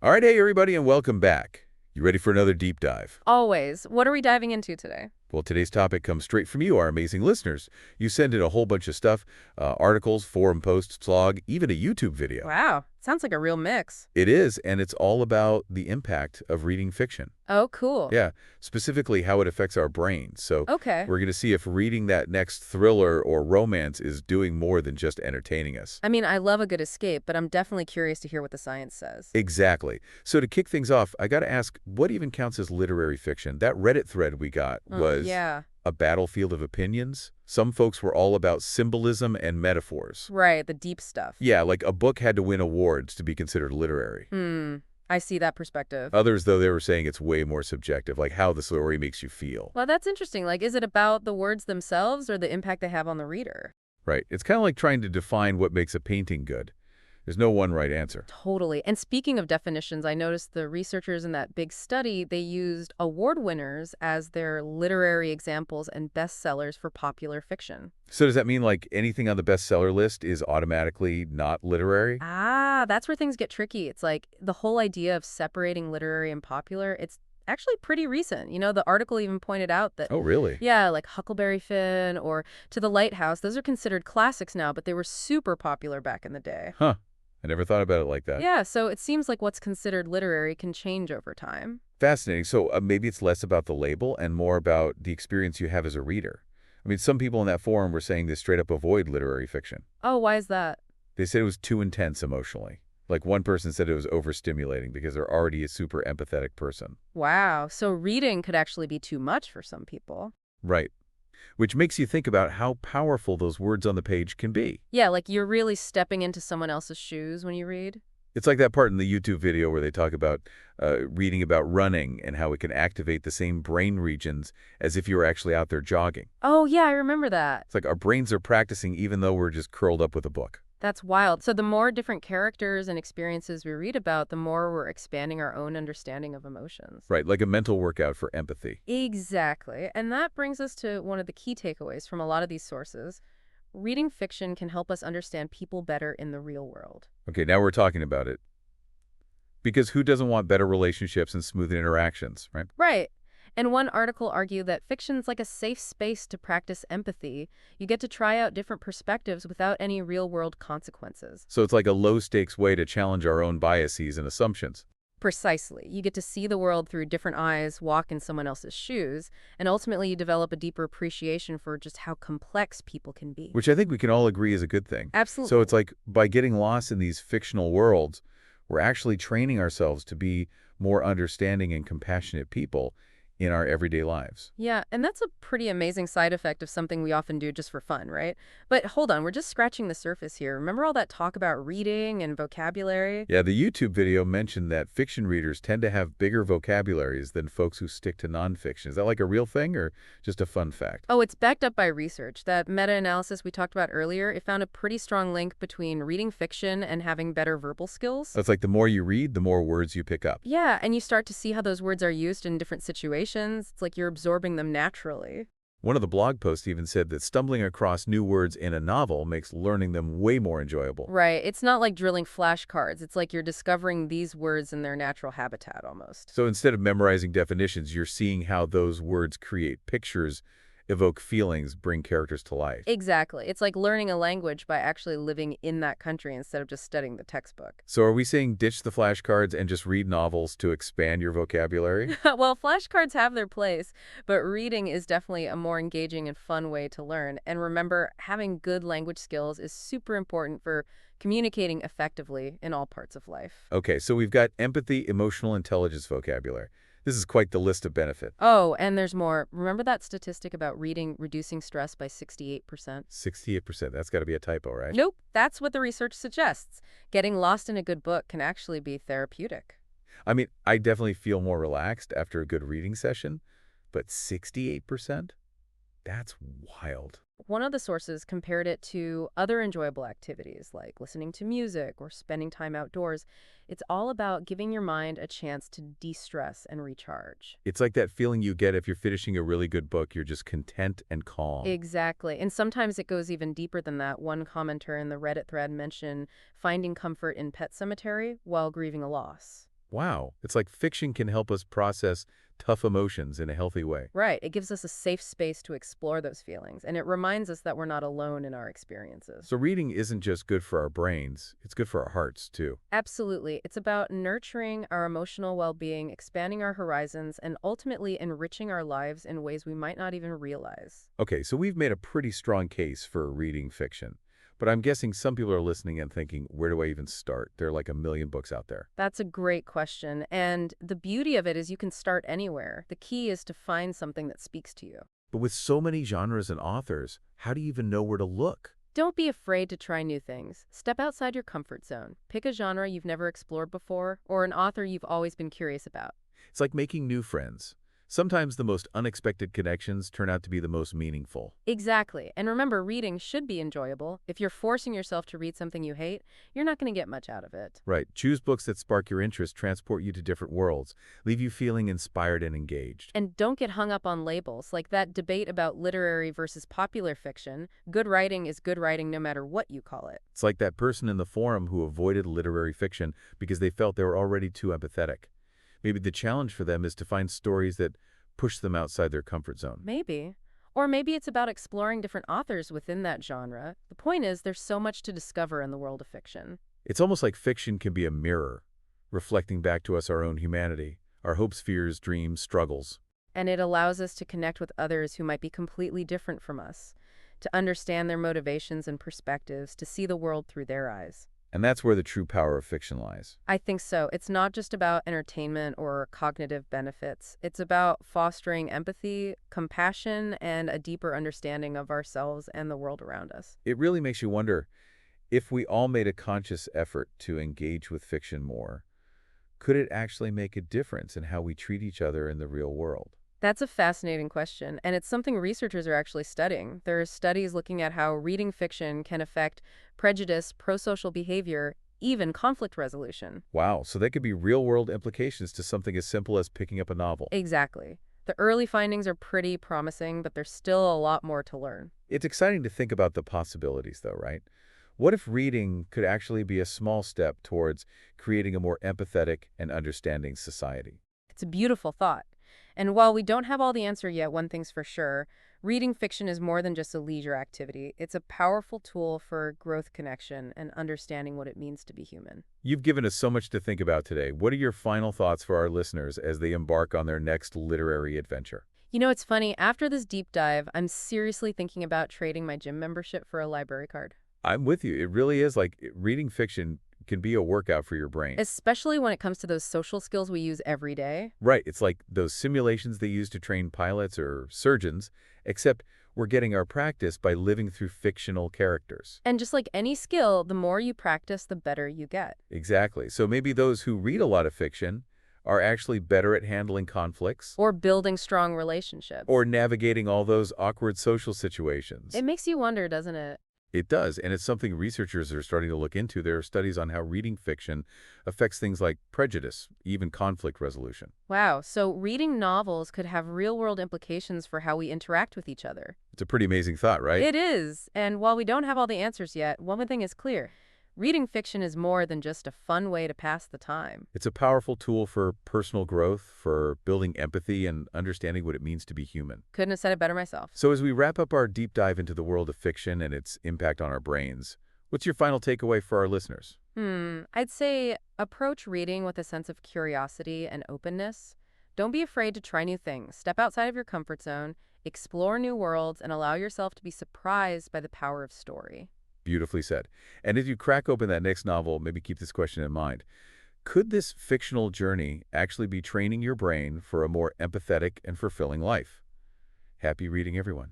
All right, hey everybody, and welcome back. You ready for another deep dive? Always. What are we diving into today? Well, today's topic comes straight from you, our amazing listeners. You send in a whole bunch of stuff, articles, forum posts, blog, even a YouTube video. Wow, sounds like a real mix. It is, and it's all about the impact of reading fiction. Oh, cool. Yeah, specifically how it affects our brains. So Okay. we're going to see if reading that next thriller or romance is doing more than just entertaining us. I mean, I love a good escape, but I'm definitely curious to hear what the science says. Exactly. So to kick things off, I got to ask, what even counts as literary fiction? That Reddit thread we got was Yeah. a battlefield of opinions. Some folks were all about symbolism and metaphors. Right, the deep stuff. Yeah, like a book had to win awards to be considered literary. I see that perspective. Others, though, they were saying it's way more subjective, like how the story makes you feel. Well, that's interesting. Like, is it about the words themselves or the impact they have on the reader? Right. It's kind of like trying to define what makes a painting good. There's no one right answer. Totally. And speaking of definitions, I noticed the researchers in that big study, they used award winners as their literary examples and bestsellers for popular fiction. So does that mean like anything on the bestseller list is automatically not literary? Ah, that's where things get tricky. It's like the whole idea of separating literary and popular, it's actually pretty recent. The article even pointed out that, Oh, really? yeah, like Huckleberry Finn or To the Lighthouse, those are considered classics now, but they were super popular back in the day. Huh. I never thought about it like that. Yeah, so it seems like what's considered literary can change over time. Fascinating. So maybe it's less about the label and more about the experience you have as a reader. I mean, some people in that forum were saying they straight up avoid literary fiction. Oh, why is that? They said it was too intense emotionally. Like one person said it was overstimulating because they're already a super empathetic person. Wow, so reading could actually be too much for some people. Right. Which makes you think about how powerful those words on the page can be. Yeah, like you're really stepping into someone else's shoes when you read. It's like that part in the YouTube video where they talk about reading about running and how it can activate the same brain regions as if you were actually out there jogging. Oh, yeah, I remember that. It's like our brains are practicing even though we're just curled up with a book. That's wild. So the more different characters and experiences we read about, the more we're expanding our own understanding of emotions. Right, like a mental workout for empathy. Exactly. And that brings us to one of the key takeaways from a lot of these sources. Reading fiction can help us understand people better in the real world. Okay, now we're talking about it. Because who doesn't want better relationships and smoother interactions, right? Right. And one article argued that fiction's like a safe space to practice empathy. You get to try out different perspectives without any real-world consequences. So it's like a low-stakes way to challenge our own biases and assumptions. Precisely. You get to see the world through different eyes, walk in someone else's shoes, and ultimately you develop a deeper appreciation for just how complex people can be. Which I think we can all agree is a good thing. Absolutely. So it's like by getting lost in these fictional worlds, we're actually training ourselves to be more understanding and compassionate people in our everyday lives. Yeah, and that's a pretty amazing side effect of something we often do just for fun, right? But hold on, we're just scratching the surface here. Remember all that talk about reading and vocabulary? Yeah, the YouTube video mentioned that fiction readers tend to have bigger vocabularies than folks who stick to nonfiction. Is that like a real thing or just a fun fact? Oh, it's backed up by research. That meta-analysis we talked about earlier, it found a pretty strong link between reading fiction and having better verbal skills. That's like the more you read, the more words you pick up. Yeah, and you start to see how those words are used in different situations. It's like you're absorbing them naturally. One of the blog posts even said that stumbling across new words in a novel makes learning them way more enjoyable. Right. It's not like drilling flashcards. It's like you're discovering these words in their natural habitat almost. So instead of memorizing definitions, you're seeing how those words create pictures, evoke feelings, bring characters to life. Exactly. It's like learning a language by actually living in that country instead of just studying the textbook. So are we saying ditch the flashcards and just read novels to expand your vocabulary? Well, flashcards have their place, but reading is definitely a more engaging and fun way to learn. And remember, having good language skills is super important for communicating effectively in all parts of life. Okay, so we've got empathy, emotional intelligence vocabulary. This is quite the list of benefit. Oh, and there's more. Remember that statistic about reading reducing stress by 68%? 68%. That's got to be a typo, right? Nope, that's what the research suggests. Getting lost in a good book can actually be therapeutic. I mean, I definitely feel more relaxed after a good reading session, but 68%? That's wild. One of the sources compared it to other enjoyable activities like listening to music or spending time outdoors. It's all about giving your mind a chance to de-stress and recharge. It's like that feeling you get if you're finishing a really good book. You're just content and calm. Exactly. And sometimes it goes even deeper than that. One commenter in the Reddit thread mentioned finding comfort in Pet Cemetery while grieving a loss. Wow, it's like fiction can help us process tough emotions in a healthy way. Right. It gives us a safe space to explore those feelings, and it reminds us that we're not alone in our experiences. So reading isn't just good for our brains, it's good for our hearts, too. Absolutely. It's about nurturing our emotional well being, expanding our horizons, and ultimately enriching our lives in ways we might not even realize. Okay, so we've made a pretty strong case for reading fiction. But I'm guessing some people are listening and thinking, where do I even start? There are like a million books out there. That's a great question. And the beauty of it is you can start anywhere. The key is to find something that speaks to you. But with so many genres and authors, how do you even know where to look? Don't be afraid to try new things. Step outside your comfort zone. Pick a genre you've never explored before or an author you've always been curious about. It's like making new friends. Sometimes the most unexpected connections turn out to be the most meaningful. Exactly. And remember, reading should be enjoyable. If you're forcing yourself to read something you hate, you're not going to get much out of it. Right. Choose books that spark your interest, transport you to different worlds, leave you feeling inspired and engaged. And don't get hung up on labels, like that debate about literary versus popular fiction. Good writing is good writing no matter what you call it. It's like that person in the forum who avoided literary fiction because they felt they were already too empathetic. Maybe the challenge for them is to find stories that push them outside their comfort zone. Maybe. Or maybe it's about exploring different authors within that genre. The point is, there's so much to discover in the world of fiction. It's almost like fiction can be a mirror, reflecting back to us our own humanity, our hopes, fears, dreams, struggles. And it allows us to connect with others who might be completely different from us, to understand their motivations and perspectives, to see the world through their eyes. And that's where the true power of fiction lies. I think so. It's not just about entertainment or cognitive benefits. It's about fostering empathy, compassion, and a deeper understanding of ourselves and the world around us. It really makes you wonder, if we all made a conscious effort to engage with fiction more, could it actually make a difference in how we treat each other in the real world? That's a fascinating question, and it's something researchers are actually studying. There are studies looking at how reading fiction can affect prejudice, prosocial behavior, even conflict resolution. Wow, so there could be real-world implications to something as simple as picking up a novel. Exactly. The early findings are pretty promising, but there's still a lot more to learn. It's exciting to think about the possibilities, though, right? What if reading could actually be a small step towards creating a more empathetic and understanding society? It's a beautiful thought. And while we don't have all the answer yet, one thing's for sure, reading fiction is more than just a leisure activity. It's a powerful tool for growth, connection, and understanding what it means to be human. You've given us so much to think about today. What are your final thoughts for our listeners as they embark on their next literary adventure? You know, it's funny, after this deep dive, I'm seriously thinking about trading my gym membership for a library card. I'm with you. It really is like reading fiction can be a workout for your brain. Especially when it comes to those social skills we use every day. Right. It's like those simulations they use to train pilots or surgeons, except we're getting our practice by living through fictional characters. And just like any skill, the more you practice, the better you get. Exactly. So maybe those who read a lot of fiction are actually better at handling conflicts Or building strong relationships. or navigating all those awkward social situations. It makes you wonder, doesn't it? It does, and it's something researchers are starting to look into. There are studies on how reading fiction affects things like prejudice, even conflict resolution. Wow, so reading novels could have real-world implications for how we interact with each other. It's a pretty amazing thought, right? It is, and while we don't have all the answers yet, one thing is clear. Reading fiction is more than just a fun way to pass the time. It's a powerful tool for personal growth, for building empathy and understanding what it means to be human. Couldn't have said it better myself. So as we wrap up our deep dive into the world of fiction and its impact on our brains, what's your final takeaway for our listeners? I'd say approach reading with a sense of curiosity and openness. Don't be afraid to try new things. Step outside of your comfort zone, explore new worlds, and allow yourself to be surprised by the power of story. Beautifully said. And as you crack open that next novel, maybe keep this question in mind. Could this fictional journey actually be training your brain for a more empathetic and fulfilling life? Happy reading, everyone.